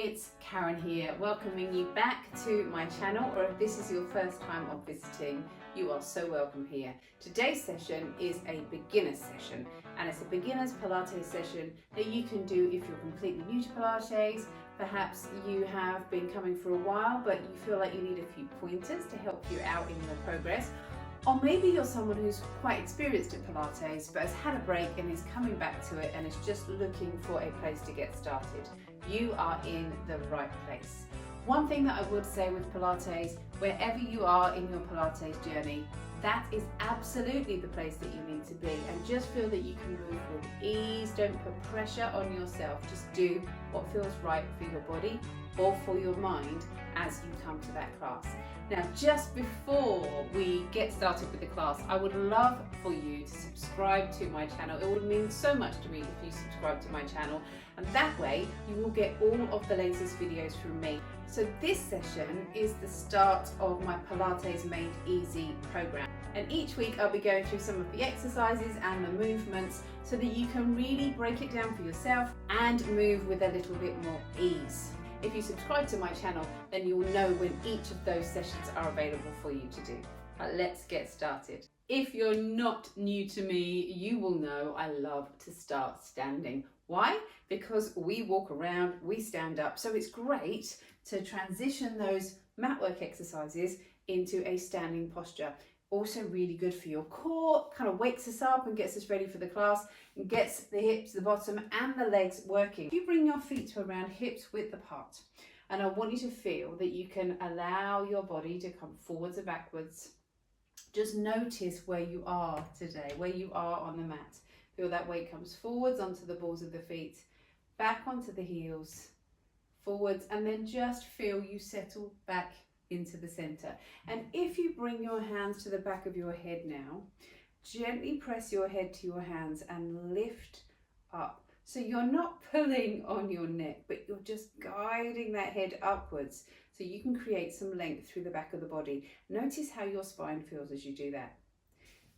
it's Karen here, welcoming you back to my channel, or if this is your first time of visiting, you are so welcome here. Today's session is a beginner's session, and it's a beginner's Pilates session that you can do if you're completely new to Pilates. Perhaps you have been coming for a while, but you feel like you need a few pointers to help you out in your progress. Or maybe you're someone who's quite experienced at Pilates but has had a break and is coming back to it and is just looking for a place to get started. You are in the right place. One thing that I would say with Pilates, wherever you are in your Pilates journey, that is absolutely the place that you need to be, and just feel that you can move with ease. Don't put pressure on yourself. Just do what feels right for your body or for your mind as you come to that class. Now, just before we get started with the class, I would love for you to subscribe to my channel. It would mean so much to me if you subscribe to my channel, and that way you will get all of the latest videos from me. So this session is the start of my Pilates Made Easy program. And each week I'll be going through some of the exercises and the movements so that you can really break it down for yourself and move with a little bit more ease. If you subscribe to my channel, then you'll know when each of those sessions are available for you to do. But let's get started. If you're not new to me, you will know I love to start standing. Why? Because we walk around, we stand up, so it's great to transition those mat work exercises into a standing posture. Also really good for your core, kind of wakes us up and gets us ready for the class and gets the hips, the bottom and the legs working. You bring your feet to around hips width apart, and I want you to feel that you can allow your body to come forwards and backwards. Just notice where you are today, where you are on the mat. Feel that weight comes forwards onto the balls of the feet, back onto the heels, forwards, and then just feel you settle back into the center. And if you bring your hands to the back of your head now, gently press your head to your hands and lift up. So you're not pulling on your neck, but you're just guiding that head upwards so you can create some length through the back of the body. Notice how your spine feels as you do that.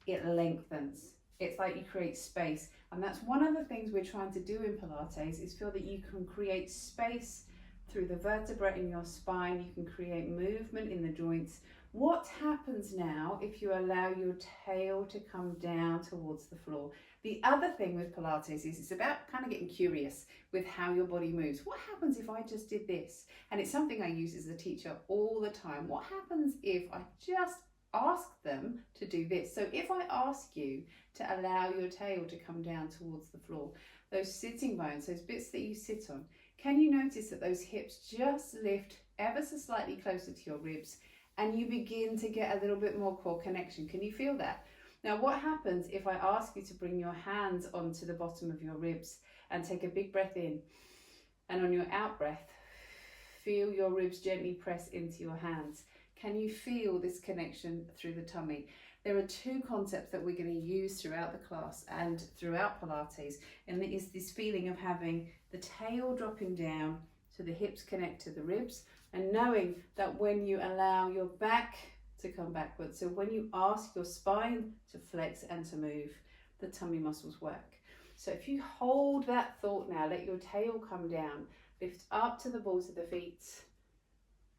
It lengthens. It's like you create space. And that's one of the things we're trying to do in Pilates, is feel that you can create space through the vertebrae in your spine. You can create movement in the joints. What happens now if you allow your tail to come down towards the floor? The other thing with Pilates is it's about kind of getting curious with how your body moves. What happens if I just did this? And it's something I use as a teacher all the time. What happens if I just ask them to do this? So if I ask you to allow your tail to come down towards the floor, those sitting bones, those bits that you sit on, can you notice that those hips just lift ever so slightly closer to your ribs, and you begin to get a little bit more core connection? Can you feel that? Now, what happens if I ask you to bring your hands onto the bottom of your ribs and take a big breath in, and on your out breath, feel your ribs gently press into your hands? Can you feel this connection through the tummy? There are two concepts that we're going to use throughout the class and throughout Pilates, and it is this feeling of having the tail dropping down so the hips connect to the ribs, and knowing that when you allow your back to come backwards, so when you ask your spine to flex and to move, the tummy muscles work. So if you hold that thought now, let your tail come down, lift up to the balls of the feet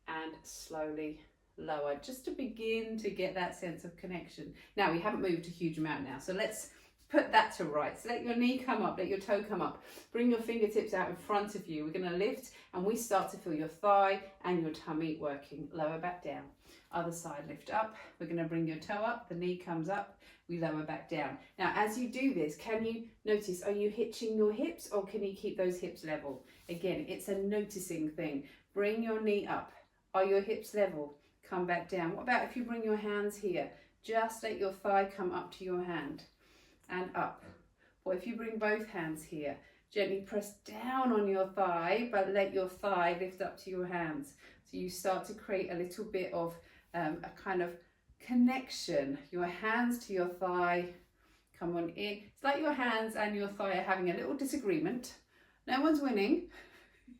and slowly lower, just to begin to get that sense of connection. Now, we haven't moved a huge amount now, so let's put that to rights. Let your knee come up, let your toe come up. Bring your fingertips out in front of you. We're going to lift, and we start to feel your thigh and your tummy working. Lower back down. Other side, lift up. We're going to bring your toe up, the knee comes up, we lower back down. Now, as you do this, can you notice, are you hitching your hips, or can you keep those hips level? Again, it's a noticing thing. Bring your knee up. Are your hips level? Come back down. What about if you bring your hands here? Just let your thigh come up to your hand and up. Or if you bring both hands here, gently press down on your thigh, but let your thigh lift up to your hands. So you start to create a little bit of a kind of connection. Your hands to your thigh, come on in. It's like your hands and your thigh are having a little disagreement. No one's winning.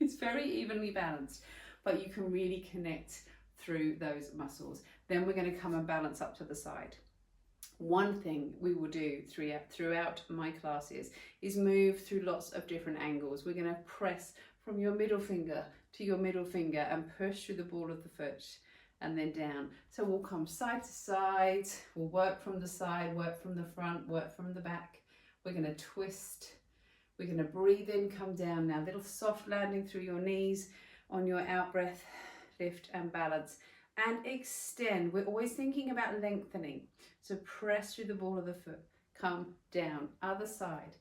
It's very evenly balanced, but you can really connect through those muscles. Then we're going to come and balance up to the side. One thing we will do throughout my classes is move through lots of different angles. We're going to press from your middle finger to your middle finger and push through the ball of the foot and then down. So we'll come side to side, we'll work from the side, work from the front, work from the back. We're going to twist, we're going to breathe in, come down now, little soft landing through your knees. On your out breath, lift and balance and extend. We're always thinking about lengthening, so press through the ball of the foot, come down, other side.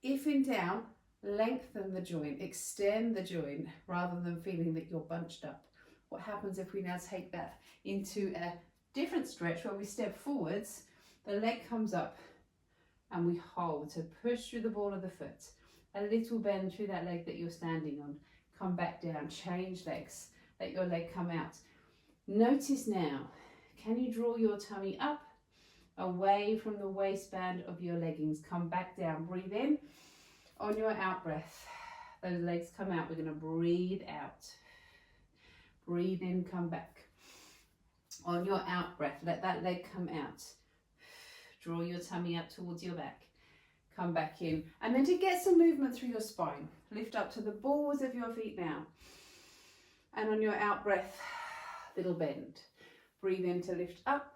If in doubt, lengthen the joint, extend the joint rather than feeling that you're bunched up. What happens if we now take that into a different stretch where we step forwards, the leg comes up and we hold, so push through the ball of the foot, a little bend through that leg that you're standing on, come back down, change legs, let your leg come out. Notice now, can you draw your tummy up, away from the waistband of your leggings, come back down, breathe in. On your out breath, those legs come out, we're going to breathe out. Breathe in, come back. On your out breath, let that leg come out. Draw your tummy up towards your back. Come back in. And then to get some movement through your spine, lift up to the balls of your feet now. And on your out breath, little bend. Breathe in to lift up.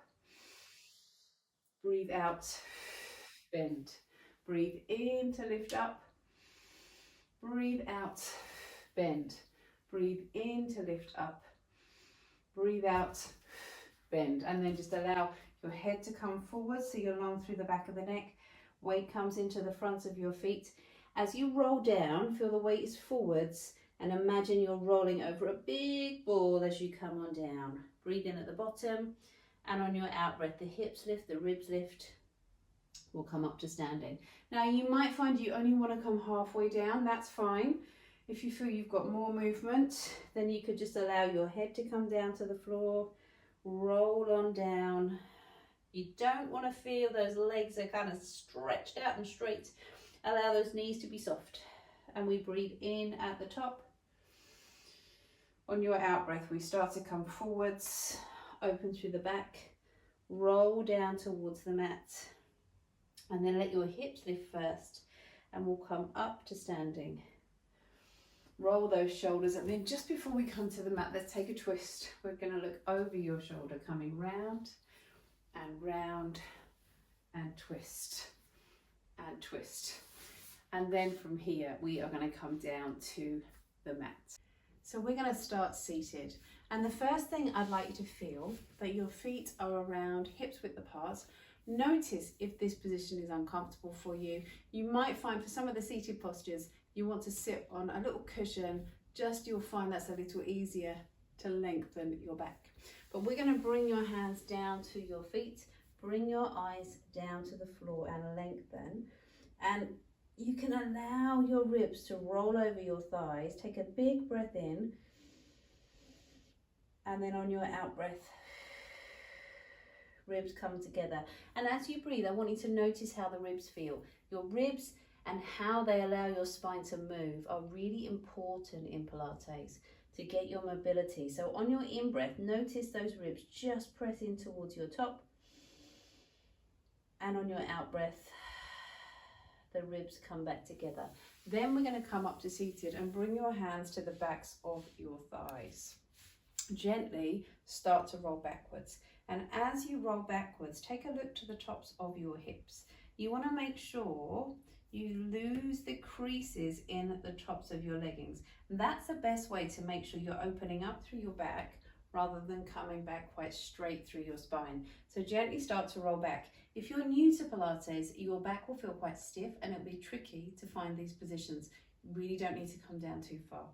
Breathe out, bend. Breathe in to lift up. Breathe out, bend. Breathe in to lift up. Breathe out, bend. And then just allow your head to come forward so you're long through the back of the neck. Weight comes into the fronts of your feet. As you roll down, feel the weight is forwards and imagine you're rolling over a big ball as you come on down. Breathe in at the bottom and on your out breath, the hips lift, the ribs lift. We'll come up to standing. Now you might find you only want to come halfway down, that's fine. If you feel you've got more movement, then you could just allow your head to come down to the floor, roll on down. You don't want to feel those legs are kind of stretched out and straight. Allow those knees to be soft. And we breathe in at the top. On your out breath, we start to come forwards, open through the back, roll down towards the mat. And then let your hips lift first and we'll come up to standing. Roll those shoulders and then just before we come to the mat, let's take a twist. We're going to look over your shoulder, coming round and twist and twist. And then from here, we are going to come down to the mat. So we're going to start seated. And the first thing I'd like you to feel that your feet are around hips width apart. Notice if this position is uncomfortable for you. You might find for some of the seated postures, you want to sit on a little cushion, just you'll find that's a little easier to lengthen your back. But we're going to bring your hands down to your feet, bring your eyes down to the floor and lengthen. And you can allow your ribs to roll over your thighs. Take a big breath in. And then on your out breath, ribs come together. And as you breathe, I want you to notice how the ribs feel. Your ribs and how they allow your spine to move are really important in Pilates to get your mobility. So on your in-breath, notice those ribs just press in towards your top. And on your out-breath, the ribs come back together. Then we're going to come up to seated and bring your hands to the backs of your thighs. Gently start to roll backwards. And as you roll backwards, take a look to the tops of your hips. You want to make sure you lose the creases in the tops of your leggings. And that's the best way to make sure you're opening up through your back rather than coming back quite straight through your spine. So gently start to roll back. If you're new to Pilates, your back will feel quite stiff and it'll be tricky to find these positions. You really don't need to come down too far.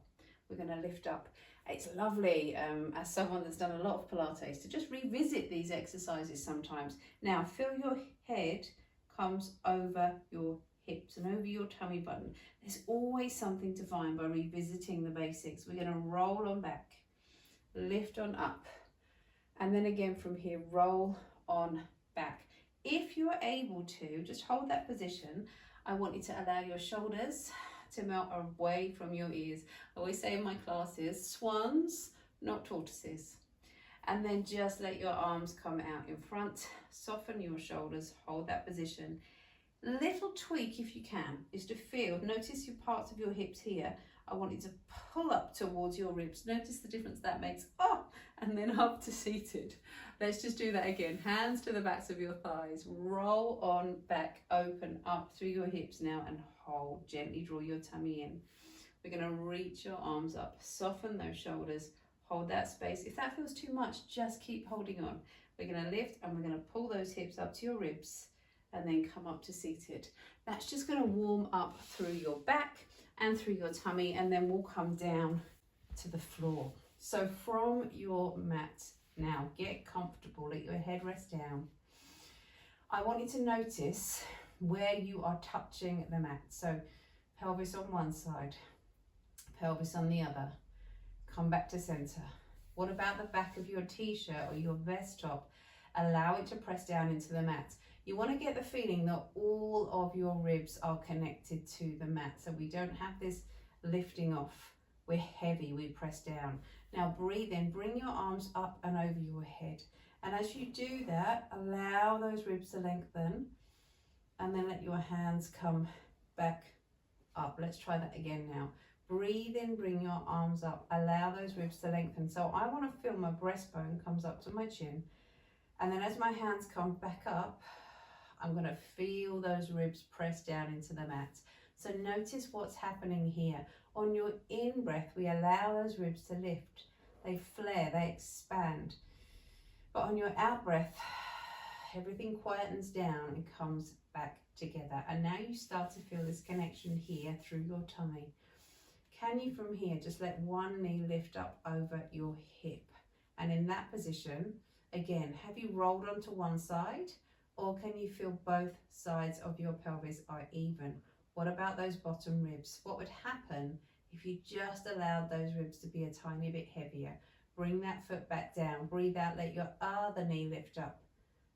We're going to lift up. It's lovely, as someone that's done a lot of Pilates, to just revisit these exercises sometimes. Now, feel your head comes over your hips and over your tummy button. There's always something to find by revisiting the basics. We're going to roll on back, lift on up, and then again from here, roll on back. If you're able to, just hold that position. I want you to allow your shoulders to melt away from your ears. I always say in my classes, swans, not tortoises. And then just let your arms come out in front, soften your shoulders, hold that position. Little tweak if you can is to feel, notice your parts of your hips here I want you to pull up towards your ribs. Notice the difference that makes. Oh, and then up to seated. Let's just do that again. Hands to the backs of your thighs. Roll on back, open up through your hips now and hold. Gently draw your tummy in. We're going to reach your arms up. Soften those shoulders. Hold that space. If that feels too much, just keep holding on. We're going to lift and we're going to pull those hips up to your ribs and then come up to seated. That's just going to warm up through your back and through your tummy, and then we'll come down to the floor. So from your mat now, get comfortable, let your head rest down. I want you to notice where you are touching the mat. So pelvis on one side, pelvis on the other. Come back to center. What about the back of your t-shirt or your vest top? Allow it to press down into the mat. You want to get the feeling that all of your ribs are connected to the mat, so we don't have this lifting off. We're heavy, we press down. Now breathe in, bring your arms up and over your head. And as you do that, allow those ribs to lengthen, and then let your hands come back up. Let's try that again now. Breathe in, bring your arms up, allow those ribs to lengthen. So I want to feel my breastbone comes up to my chin. And then as my hands come back up, I'm going to feel those ribs press down into the mat. So notice what's happening here. On your in-breath, we allow those ribs to lift. They flare, they expand. But on your out-breath, everything quietens down and comes back together. And now you start to feel this connection here through your tummy. Can you from here just let one knee lift up over your hip? And in that position, again, have you rolled onto one side? Or can you feel both sides of your pelvis are even? What about those bottom ribs? What would happen if you just allowed those ribs to be a tiny bit heavier? Bring that foot back down. Breathe out, let your other knee lift up.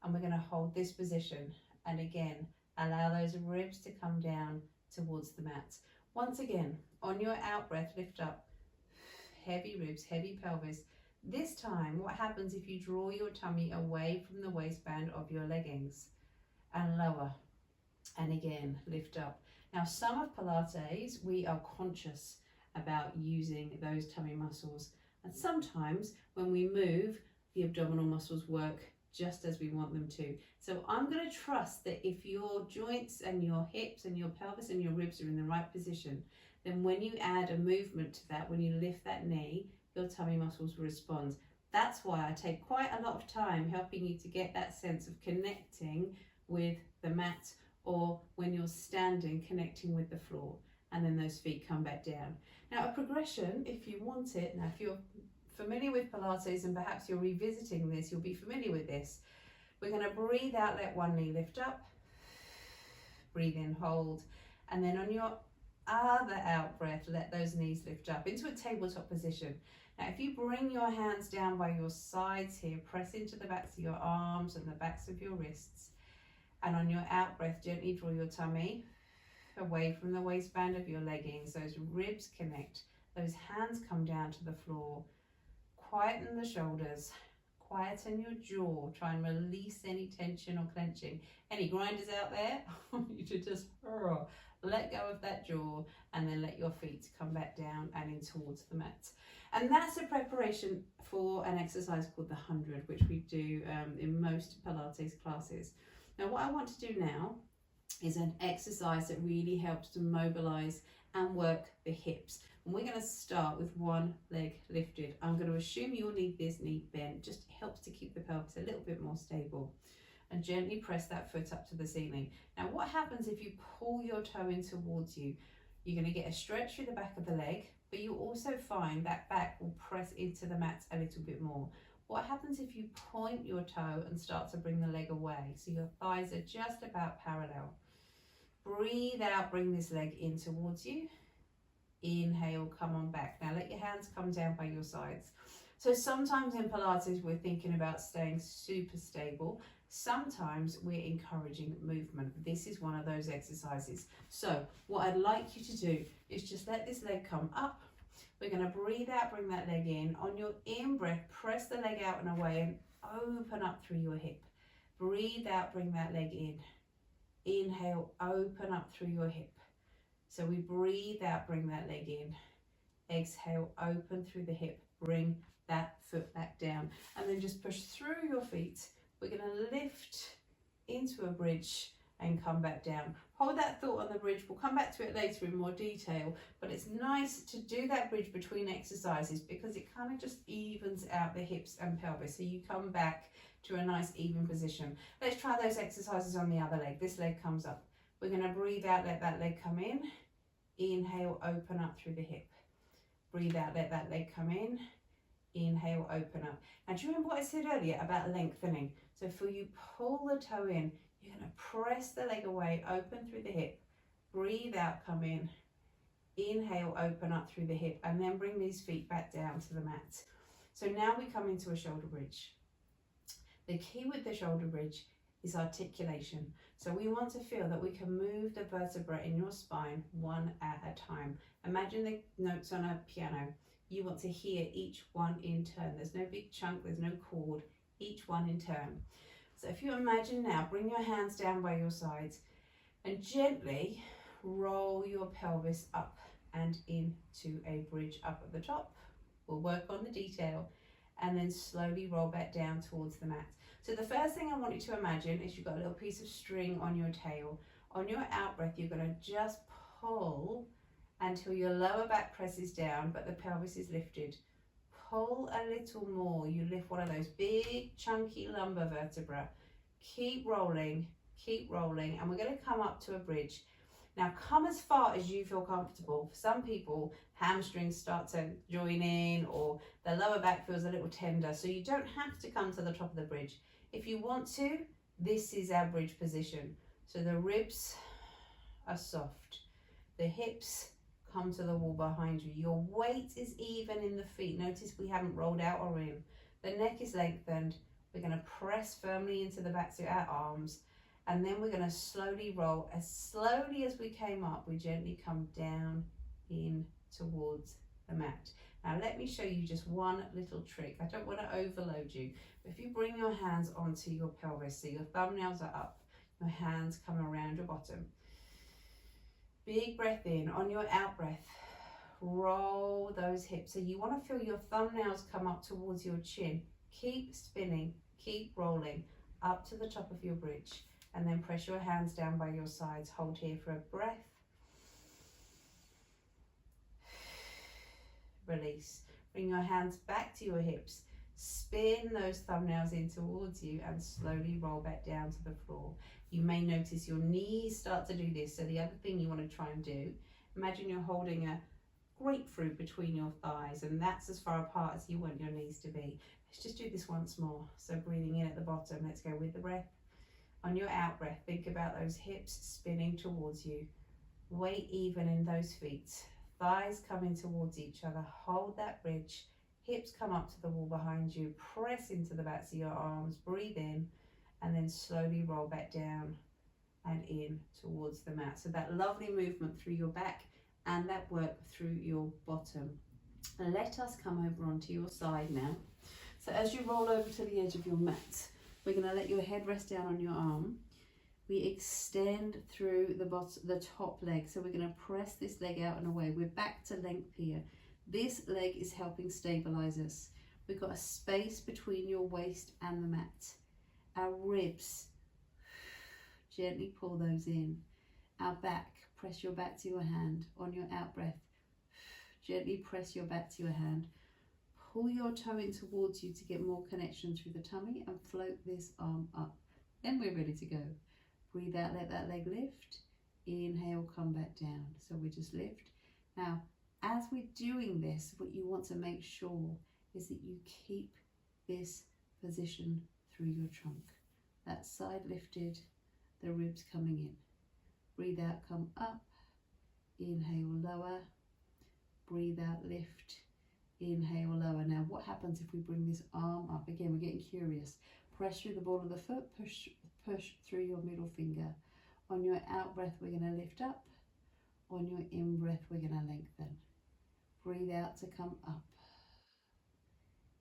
And we're going to hold this position. And again, allow those ribs to come down towards the mat. Once again, on your out breath, lift up. Heavy ribs, heavy pelvis. This time, what happens if you draw your tummy away from the waistband of your leggings and lower? And again, lift up. Now, some of Pilates, we are conscious about using those tummy muscles. And sometimes when we move, the abdominal muscles work just as we want them to. So I'm going to trust that if your joints and your hips and your pelvis and your ribs are in the right position, then when you add a movement to that, when you lift that knee, your tummy muscles will respond. That's why I take quite a lot of time helping you to get that sense of connecting with the mat, or when you're standing, connecting with the floor, and then those feet come back down. Now a progression, if you want it, now if you're familiar with Pilates and perhaps you're revisiting this, you'll be familiar with this. We're going to breathe out, let one knee lift up, breathe in, hold, and then on your other out breath, let those knees lift up into a tabletop position. Now if you bring your hands down by your sides here, press into the backs of your arms and the backs of your wrists, and on your out breath, gently draw your tummy away from the waistband of your leggings. Those ribs connect, those hands come down to the floor. Quieten the shoulders, quieten your jaw, try and release any tension or clenching. Any grinders out there, I want you to just let go of that jaw, and then let your feet come back down and in towards the mat. And that's a preparation for an exercise called the 100, which we do in most Pilates classes. Now what I want to do now is an exercise that really helps to mobilize and work the hips. And we're going to start with one leg lifted. I'm going to assume you'll need this knee bent. Just helps to keep the pelvis a little bit more stable. And gently press that foot up to the ceiling. Now what happens if you pull your toe in towards you? You're going to get a stretch through the back of the leg, but you also find that back will press into the mat a little bit more. What happens if you point your toe and start to bring the leg away? So your thighs are just about parallel. Breathe out, bring this leg in towards you. Inhale, come on back. Now let your hands come down by your sides. So sometimes in Pilates we're thinking about staying super stable. Sometimes we're encouraging movement. This is one of those exercises. So what I'd like you to do is just let this leg come up. We're going to breathe out, bring that leg in. On your in-breath, press the leg out and away and open up through your hip. Breathe out, bring that leg in. Inhale, open up through your hip. So we breathe out, bring that leg in. Exhale, open through the hip, bring that foot back down, and then just push through your feet. We're going to lift into a bridge and come back down. Hold that thought on the bridge. We'll come back to it later in more detail, but it's nice to do that bridge between exercises because it kind of just evens out the hips and pelvis, so you come back to a nice even position. Let's try those exercises on the other leg. This leg comes up. We're going to breathe out, let that leg come in. Inhale, open up through the hip. Breathe out, let that leg come in. Inhale, open up. Now, do you remember what I said earlier about lengthening? So for you, pull the toe in. You're going to press the leg away, open through the hip. Breathe out, come in. Inhale, open up through the hip, and then bring these feet back down to the mat. So now we come into a shoulder bridge. The key with the shoulder bridge is articulation. So we want to feel that we can move the vertebra in your spine one at a time. Imagine the notes on a piano. You want to hear each one in turn. There's no big chunk, there's no chord, each one in turn. So if you imagine now, bring your hands down by your sides and gently roll your pelvis up and into a bridge up at the top. We'll work on the detail and then slowly roll back down towards the mat. So the first thing I want you to imagine is you've got a little piece of string on your tail. On your out breath, you're going to just pull until your lower back presses down, but the pelvis is lifted. Pull a little more. You lift one of those big, chunky lumbar vertebra. Keep rolling, and we're going to come up to a bridge. Now, come as far as you feel comfortable. For some people, hamstrings start to join in, or the lower back feels a little tender, so you don't have to come to the top of the bridge. If you want to, this is our bridge position. So the ribs are soft. The hips come to the wall behind you. Your weight is even in the feet. Notice we haven't rolled out or in. The neck is lengthened. We're going to press firmly into the backs of our arms, and then we're going to slowly roll. As slowly as we came up, we gently come down in towards the mat. Now let me show you just one little trick. I don't want to overload you, but if you bring your hands onto your pelvis, so your thumbnails are up, your hands come around your bottom. Big breath in. On your out breath, roll those hips. So you want to feel your thumbnails come up towards your chin. Keep spinning, keep rolling up to the top of your bridge, and then press your hands down by your sides. Hold here for a breath. Release. Bring your hands back to your hips. Spin those thumbnails in towards you and slowly roll back down to the floor. You may notice your knees start to do this. So the other thing you want to try and do, imagine you're holding a grapefruit between your thighs, and that's as far apart as you want your knees to be. Let's just do this once more. So breathing in at the bottom, let's go with the breath. On your out breath, think about those hips spinning towards you. Weight even in those feet. Thighs coming towards each other. Hold that bridge. Hips come up to the wall behind you. Press into the backs of your arms. Breathe in, and then slowly roll back down and in towards the mat. So that lovely movement through your back and that work through your bottom. Let us come over onto your side now. So as you roll over to the edge of your mat, we're going to let your head rest down on your arm. We extend through the top leg. So we're going to press this leg out and away. We're back to length here. This leg is helping stabilize us. We've got a space between your waist and the mat. Our ribs, gently pull those in. Our back, press your back to your hand. On your out breath, gently press your back to your hand. Pull your toe in towards you to get more connection through the tummy and float this arm up. Then we're ready to go. Breathe out, let that leg lift. Inhale, come back down. So we just lift. Now, as we're doing this, what you want to make sure is that you keep this position through your trunk. That side lifted, the ribs coming in. Breathe out, come up. Inhale, lower. Breathe out, lift. Inhale, lower. Now, what happens if we bring this arm up? Again, we're getting curious. Press through the ball of the foot, push through your middle finger. On your out breath, we're going to lift up. On your in breath, we're going to lengthen. Breathe out to come up.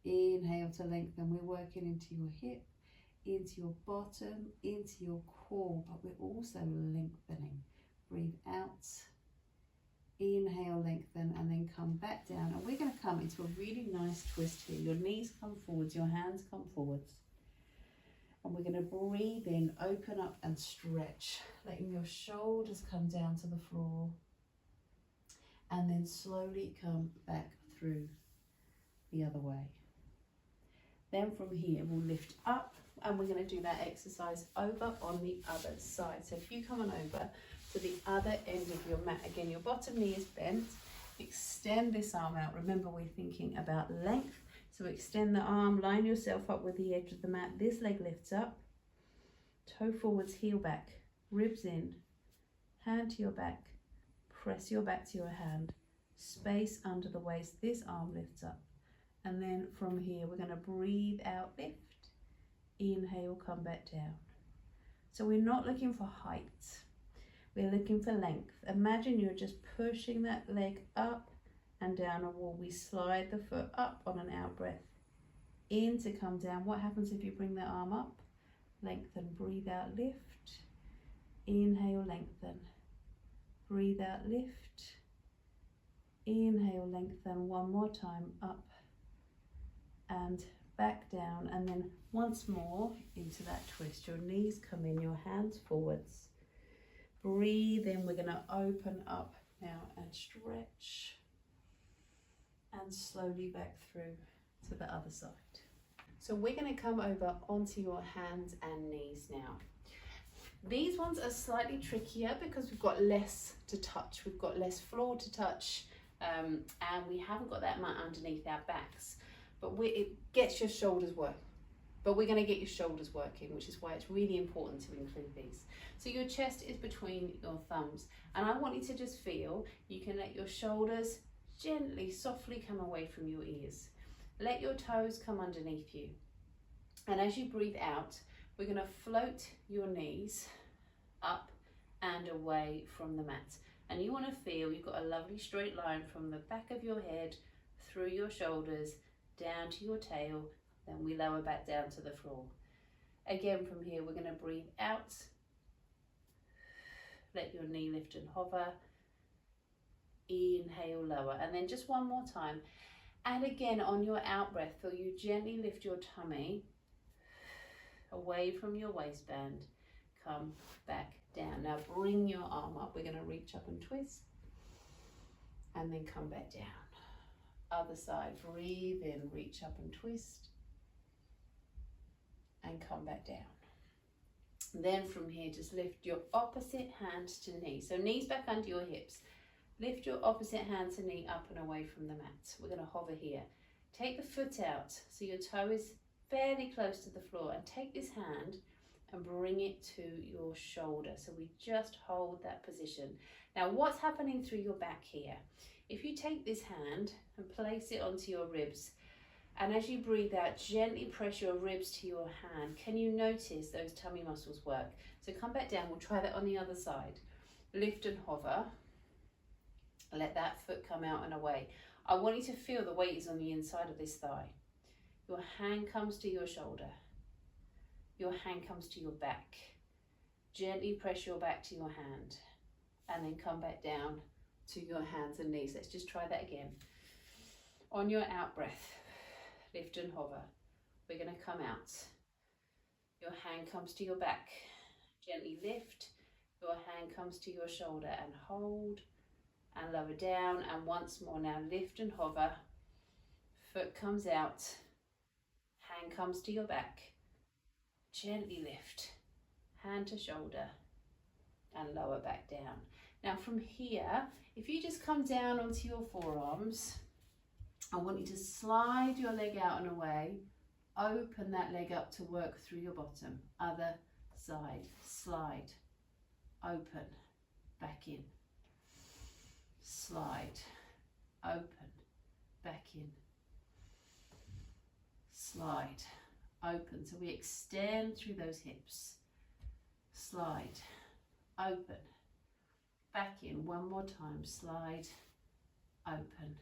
Inhale to lengthen. We're working into your hip, into your bottom, into your core, but we're also lengthening. Breathe out. Inhale, lengthen, and then come back down. And we're going to come into a really nice twist here. Your knees come forwards, your hands come forwards. And we're going to breathe in, open up and stretch, letting your shoulders come down to the floor. And then slowly come back through the other way. Then from here, we'll lift up, and we're going to do that exercise over on the other side. So if you come on over to the other end of your mat, again, your bottom knee is bent. Extend this arm out. Remember, we're thinking about length. So extend the arm, line yourself up with the edge of the mat. This leg lifts up, toe forwards, heel back, ribs in, hand to your back, press your back to your hand, space under the waist, this arm lifts up. And then from here, we're going to breathe out, lift, inhale, come back down. So we're not looking for height, we're looking for length. Imagine you're just pushing that leg up and down a wall. We slide the foot up on an out breath, in to come down. What happens if you bring the arm up? Lengthen, breathe out, lift, inhale, lengthen, breathe out, lift, inhale, lengthen. One more time, up and back down, and then once more into that twist. Your knees come in, your hands forwards. Breathe in, we're going to open up now and stretch, and slowly back through to the other side. So we're going to come over onto your hands and knees now. These ones are slightly trickier because we've got less to touch, we've got less floor to touch, and we haven't got that mat underneath our backs, but it gets your shoulders working. But we're going to get your shoulders working, which is why it's really important to include these. So your chest is between your thumbs, and I want you to just feel, you can let your shoulders gently, softly come away from your ears. Let your toes come underneath you. And as you breathe out, we're going to float your knees up and away from the mat. And you want to feel you've got a lovely straight line from the back of your head, through your shoulders, down to your tail. Then we lower back down to the floor. Again, from here, we're going to breathe out. Let your knee lift and hover. Inhale, lower. And then just one more time. And again, on your out breath, feel you gently lift your tummy away from your waistband. Come back down. Now bring your arm up. We're going to reach up and twist. And then come back down. Other side. Breathe in, reach up and twist. And come back down. Then from here, just lift your opposite hand to knee. So knees back under your hips. Lift your opposite hand to knee up and away from the mat. We're going to hover here. Take the foot out so your toe is fairly close to the floor, and take this hand and bring it to your shoulder. So we just hold that position. Now what's happening through your back here? If you take this hand and place it onto your ribs, and as you breathe out, gently press your ribs to your hand. Can you notice those tummy muscles work? So come back down, we'll try that on the other side. Lift and hover. Let that foot come out and away. I want you to feel the weight is on the inside of this thigh. Your hand comes to your shoulder. Your hand comes to your back. Gently press your back to your hand. And then come back down to your hands and knees. Let's just try that again. On your out breath, lift and hover. We're going to come out. Your hand comes to your back. Gently lift. Your hand comes to your shoulder and hold. And lower down, and once more now, lift and hover. Foot comes out, hand comes to your back, gently lift, hand to shoulder, and lower back down. Now from here, if you just come down onto your forearms, I want you to slide your leg out and away, open that leg up to work through your bottom. Other side, slide, open, back in. Slide, open, back in, slide, open. So we extend through those hips, slide, open, back in. One more time, slide, open,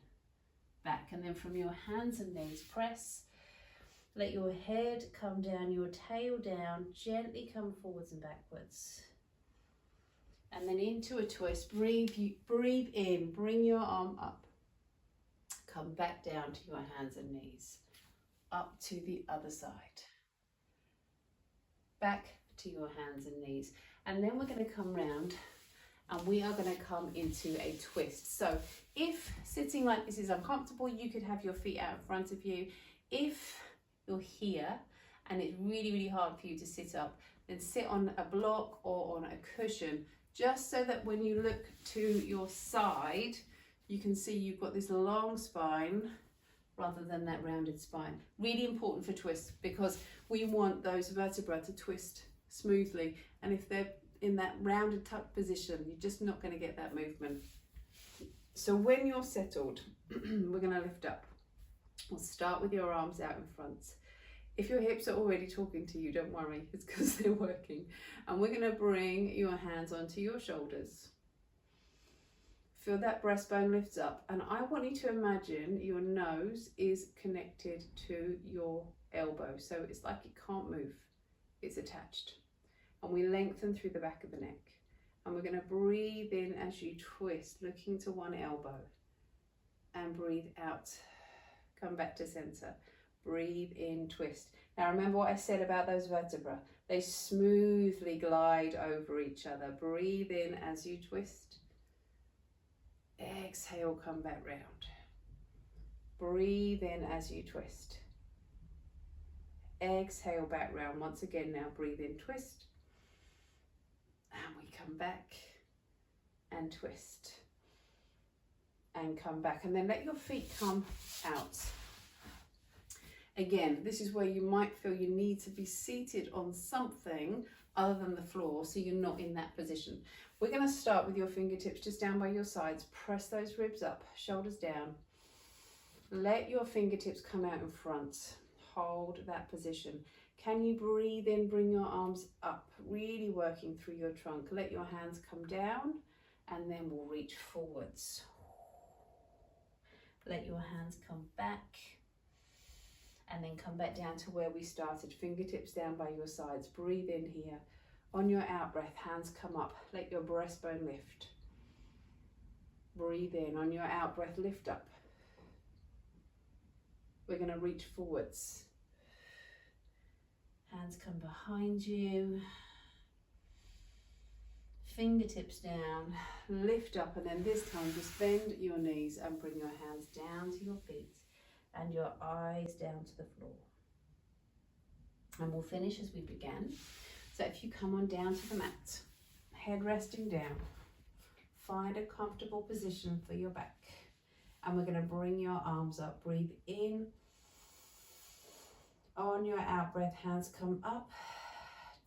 back. And then from your hands and knees, press. Let your head come down, your tail down, gently come forwards and backwards. And then into a twist. Breathe in, bring your arm up. Come back down to your hands and knees. Up to the other side. Back to your hands and knees. And then we're going to come round and we are going to come into a twist. So if sitting like this is uncomfortable, you could have your feet out in front of you. If you're here and it's really, really hard for you to sit up, then sit on a block or on a cushion, just so that when you look to your side, you can see you've got this long spine rather than that rounded spine. Really important for twists, because we want those vertebrae to twist smoothly. And if they're in that rounded tuck position, you're just not going to get that movement. So when you're settled, we're going to lift up. We'll start with your arms out in front. If your hips are already talking to you, don't worry, it's because they're working. And we're going to bring your hands onto your shoulders. Feel that breastbone lifts up, and I want you to imagine your nose is connected to your elbow, so it's like it can't move, it's attached. And we lengthen through the back of the neck, and we're going to breathe in as you twist, looking to one elbow, and breathe out, come back to center, breathe in, twist. Now remember what I said about those vertebrae, they smoothly glide over each other. Breathe in as you twist. Exhale, come back round. Breathe in as you twist. Exhale, back round. Once again now, breathe in, twist. And we come back and twist. And come back. And then let your feet come out. Again, this is where you might feel you need to be seated on something other than the floor, so you're not in that position. We're going to start with your fingertips just down by your sides. Press those ribs up, shoulders down. Let your fingertips come out in front. Hold that position. Can you breathe in, bring your arms up, really working through your trunk. Let your hands come down, and then we'll reach forwards. Let your hands come back, and then come back down to where we started. Fingertips down by your sides. Breathe in here. On your out breath, hands come up. Let your breastbone lift. Breathe in. On your out breath, lift up. We're going to reach forwards. Hands come behind you. Fingertips down. Lift up, and then this time just bend your knees and bring your hands down to your feet and your eyes down to the floor. And we'll finish as we began. So if you come on down to the mat, head resting down, find a comfortable position for your back. And we're going to bring your arms up. Breathe in. On your out breath, hands come up,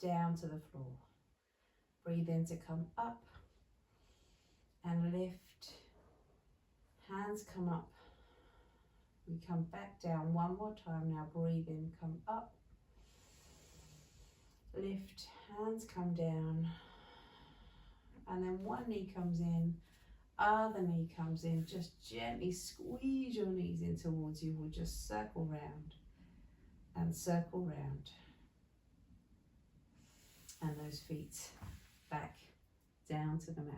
down to the floor. Breathe in to come up and lift. Hands come up. We come back down one more time now. Breathe in, come up. Lift, hands come down. And then one knee comes in, other knee comes in. Just gently squeeze your knees in towards you. We'll just circle round and circle round. And those feet back down to the mat.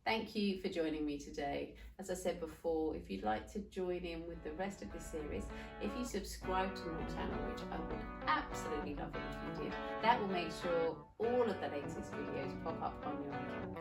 Thank you for joining me today. As I said before, if you'd like to join in with the rest of this series, if you subscribe to my channel, which I would absolutely love it if you did, that will make sure all of the latest videos pop up on your account.